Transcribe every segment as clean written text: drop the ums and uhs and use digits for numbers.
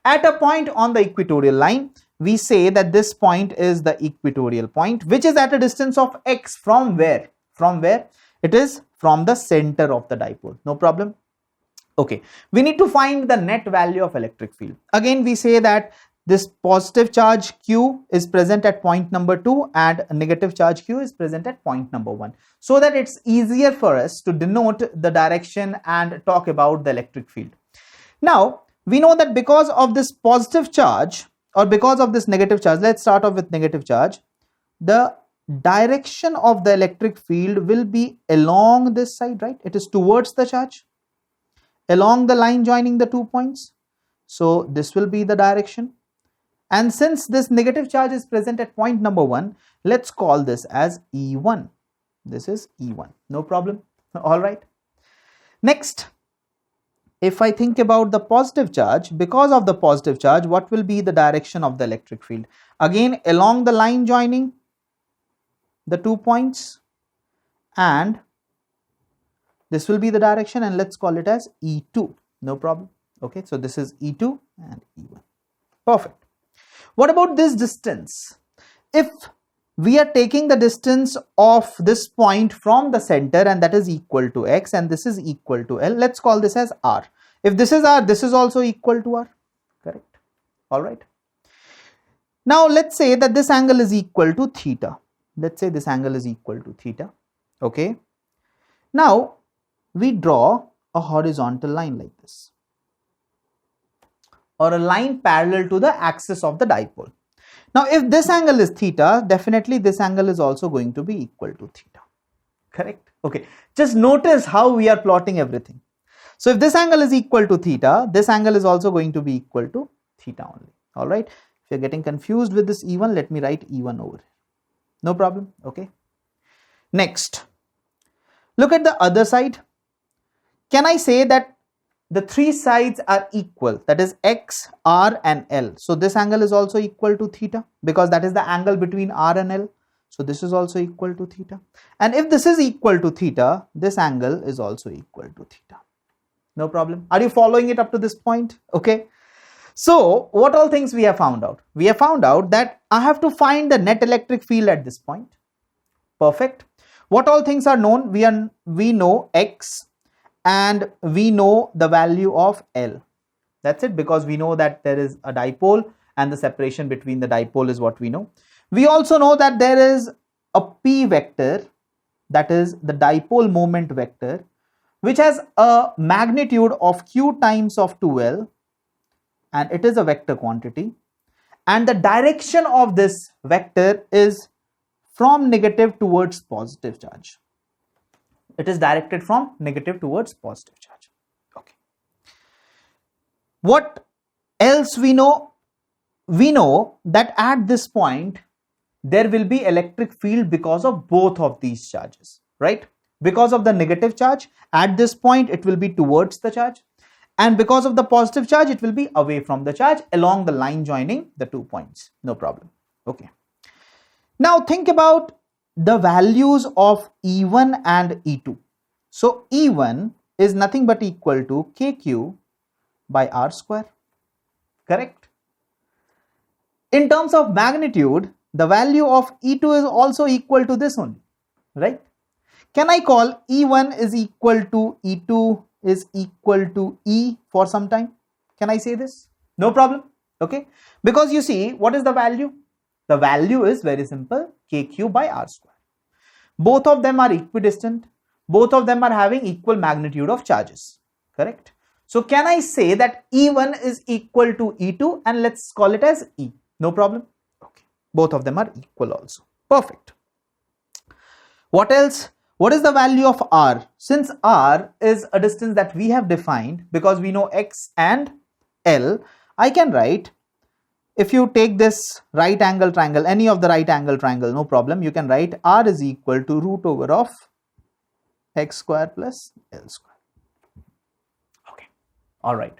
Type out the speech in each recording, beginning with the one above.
At a point on the equatorial line, we say that this point is the equatorial point, which is at a distance of x from where? From where? It is from the center of the dipole. No problem. Okay, we need to find the net value of electric field. Again, we say that this positive charge Q is present at point number 2 and negative charge Q is present at point number 1, so that it's easier for us to denote the direction and talk about the electric field. Now, we know that because of this positive charge or because of this negative charge, let's start off with negative charge, the direction of the electric field will be along this side, right? It is towards the charge, along the line joining the 2 points. So this will be the direction. And since this negative charge is present at point number 1, let's call this as E1. This is E1. No problem. All right. Next, if I think about the positive charge, because of the positive charge, what will be the direction of the electric field? Again, along the line joining the 2 points, and this will be the direction, and let's call it as E2. No problem. Okay, so this is E2 and E1. Perfect. What about this distance? If we are taking the distance of this point from the center, and that is equal to x, and this is equal to L, let's call this as R. If this is R, this is also equal to R. Correct. All right. Now let's say that this angle is equal to theta. Let's say this angle is equal to theta. Okay. Now we draw a horizontal line like this, or a line parallel to the axis of the dipole. Now, if this angle is theta, definitely this angle is also going to be equal to theta. Correct? Okay. Just notice how we are plotting everything. So, if this angle is equal to theta, this angle is also going to be equal to theta only. All right. If you're getting confused with this E1, let me write E1 over here. No problem. Okay. Next, look at the other side. Can I say that the 3 sides are equal, that is x, r and L? So this angle is also equal to theta, because that is the angle between r and L. So this is also equal to theta. And if this is equal to theta, this angle is also equal to theta. No problem. Are you following it up to this point? Okay. So what all things we have found out? We have found out that I have to find the net electric field at this point. Perfect. What all things are known? We know x, and we know the value of L. That's it, because we know that there is a dipole and the separation between the dipole is what we know. We also know that there is a P vector, that is the dipole moment vector, which has a magnitude of Q times of 2L, and it is a vector quantity, and the direction of this vector is from negative towards positive charge. It is directed from negative towards positive charge. Okay. What else we know? We know that at this point there will be electric field because of both of these charges, right? Because of the negative charge, at this point it will be towards the charge, and because of the positive charge it will be away from the charge along the line joining the 2 points. No problem. Okay. Now think about the values of E1 and E2. So E1 is nothing but equal to KQ by R square. Correct? In terms of magnitude, the value of E2 is also equal to this only, right? Can I call E1 is equal to E2 is equal to E for some time? Can I say this? No problem. Okay. Because you see, what is the value? The value is very simple, KQ by R square. Both of them are equidistant. Both of them are having equal magnitude of charges. Correct? So can I say that E1 is equal to E2, and let's call it as E? No problem. Okay. Both of them are equal also. Perfect. What else? What is the value of R? Since R is a distance that we have defined, because we know X and L, I can write, if you take this right angle triangle, any of the right angle triangle, no problem, you can write R is equal to root over of X square plus L square. Okay. All right.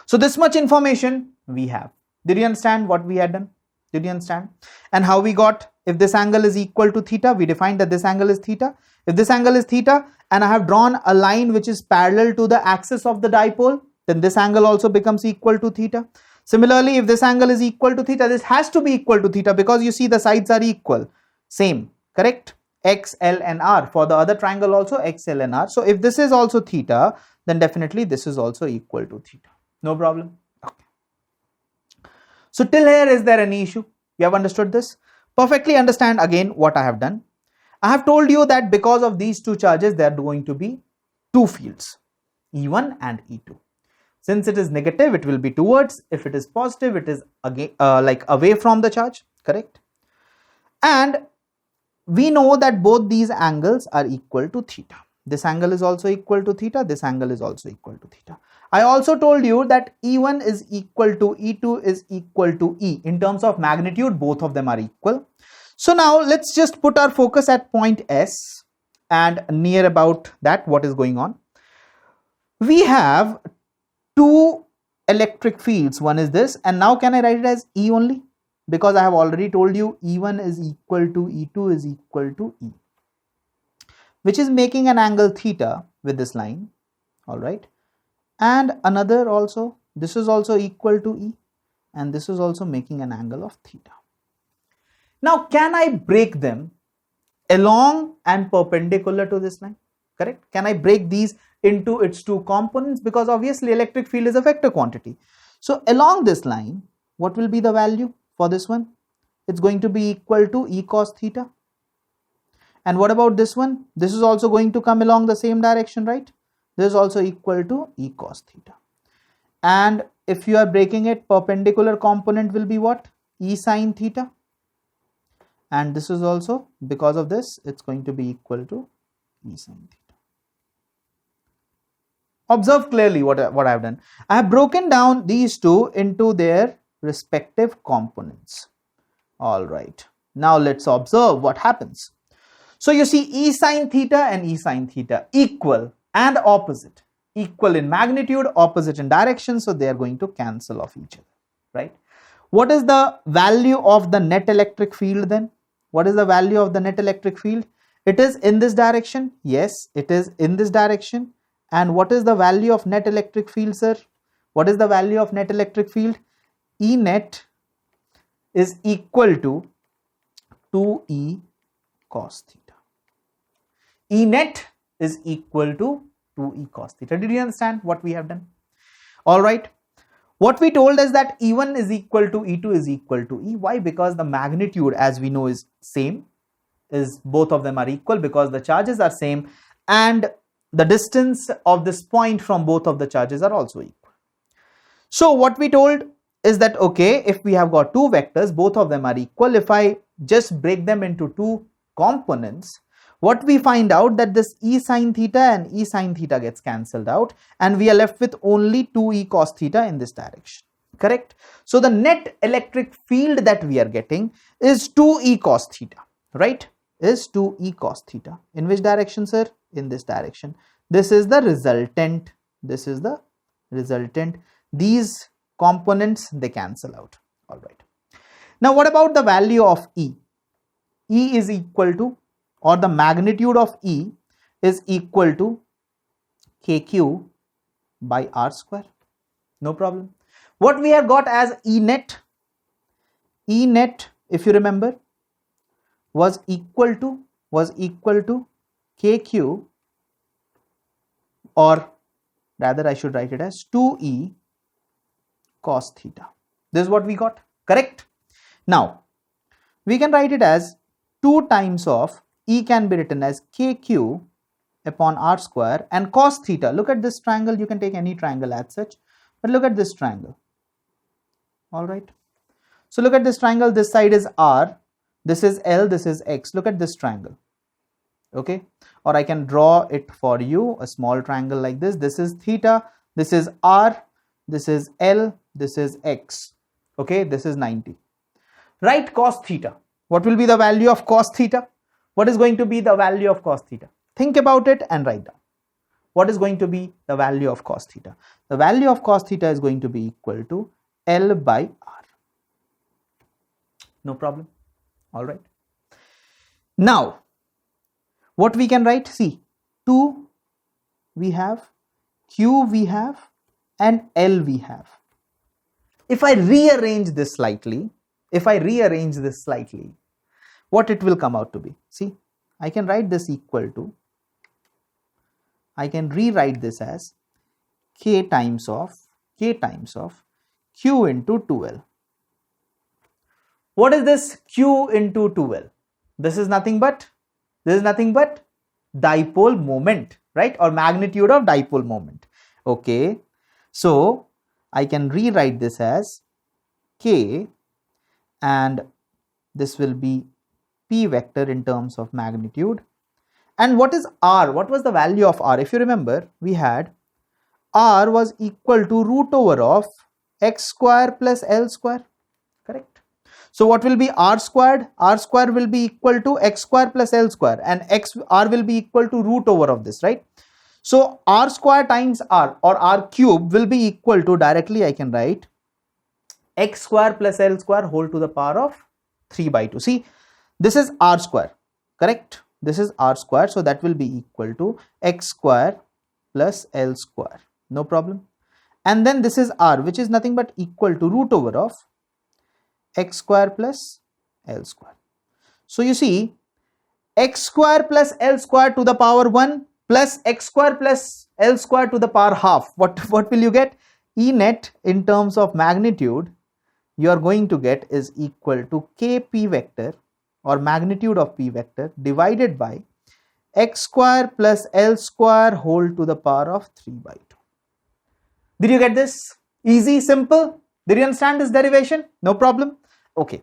So this much information we have. Did you understand what we had done? Did you understand? And how we got, if this angle is equal to theta, we defined that this angle is theta. If this angle is theta and I have drawn a line which is parallel to the axis of the dipole, then this angle also becomes equal to theta. Similarly, if this angle is equal to theta, this has to be equal to theta because you see the sides are equal, same, correct? X, L and R. For the other triangle also X, L and R. So if this is also theta, then definitely this is also equal to theta. No problem. Okay. So till here, is there any issue? You have understood this? Perfectly understand again what I have done. I have told you that because of these two charges, there are going to be two fields, E1 and E2. Since it is negative, it will be towards. If it is positive, it is again like away from the charge, correct? And we know that both these angles are equal to theta. This angle is also equal to theta. This angle is also equal to theta. I also told you that E1 is equal to E2 is equal to E. In terms of magnitude, both of them are equal. So now let's just put our focus at point S and near about that what is going on. We have two electric fields. One is this, and now can I write it as E only? Because I have already told you E1 is equal to E2 is equal to E, which is making an angle theta with this line, all right? And another also, this is also equal to E, and this is also making an angle of theta. Now, can I break them along and perpendicular to this line? Correct? Can I break these into its two components? Because obviously electric field is a vector quantity. So along this line, what will be the value for this one? It's going to be equal to E cos theta. And what about this one? This is also going to come along the same direction, right? This is also equal to E cos theta. And if you are breaking it, perpendicular component will be what? E sin theta. And this is also, because of this, it's going to be equal to E sin theta. Observe clearly what I have done. I have broken down these two into their respective components. All right. Now let's observe what happens. So you see E sin theta and E sin theta equal and opposite. Equal in magnitude, opposite in direction. So they are going to cancel off each other, right? What is the value of the net electric field then? What is the value of the net electric field? It is in this direction. Yes, it is in this direction. And what is the value of net electric field, sir? What is the value of net electric field? E net is equal to 2E cos theta. E net is equal to 2E cos theta. Did you understand what we have done? All right. What we told is that E1 is equal to E2 is equal to E. Why? Because the magnitude, as we know, is same. Is both of them are equal because the charges are same, and the distance of this point from both of the charges are also equal. So what we told is that, okay, if we have got two vectors, both of them are equal. If I just break them into two components, what we find out that this E sin theta and E sin theta gets cancelled out, and we are left with only 2E cos theta in this direction, correct? So the net electric field that we are getting is 2E cos theta, right? Is 2E cos theta. In which direction, sir? In this direction. This is the resultant. This is the resultant. These components, they cancel out. All right. Now what about the value of E? E is equal to, or the magnitude of E is equal to KQ by R square. No problem. What we have got as E net, if you remember, was equal to KQ, or rather I should write it as 2E cos theta. This is what we got, correct? Now we can write it as 2 times of E can be written as KQ upon R square, and cos theta. Look at this triangle. You can take any triangle as such, but look at this triangle. All right. So look at this triangle. This side is R. This is L. This is X. Look at this triangle. Okay. Or I can draw it for you, a small triangle like this. This is theta. This is R. This is L. This is X. Okay. This is 90. Write cos theta. What will be the value of cos theta? What is going to be the value of cos theta? Think about it and write down. What is going to be the value of cos theta? The value of cos theta is going to be equal to L by R. No problem. All right. Now, what we can write? See, 2 we have, Q we have, and L we have. if I rearrange this slightly, what it will come out to be? See, I can write this equal to, I can rewrite this as k times of q into 2L. What is this q into 2L? This is nothing but dipole moment, right? Or magnitude of dipole moment. Okay, so I can rewrite this as k, and this will be p vector in terms of magnitude. And what is r? What was the value of r? If you remember, we had r was equal to root over of x square plus L square, correct? So what will be r squared? R square will be equal to x square plus L square, and r will be equal to root over of this, right? So r square times r, or r cube, will be equal to, directly I can write x square plus L square whole to the power of 3 by 2. See, this is r square, correct? This is r square, so that will be equal to x square plus L square, no problem. And then this is r, which is nothing but equal to root over of x square plus L square. So you see, x square plus L square to the power 1 plus x square plus L square to the power half. What will you get? E net in terms of magnitude you are going to get is equal to kp vector, or magnitude of p vector, divided by x square plus L square whole to the power of 3 by 2. Did you get this? Easy, simple. Did you understand this derivation? No problem. Okay.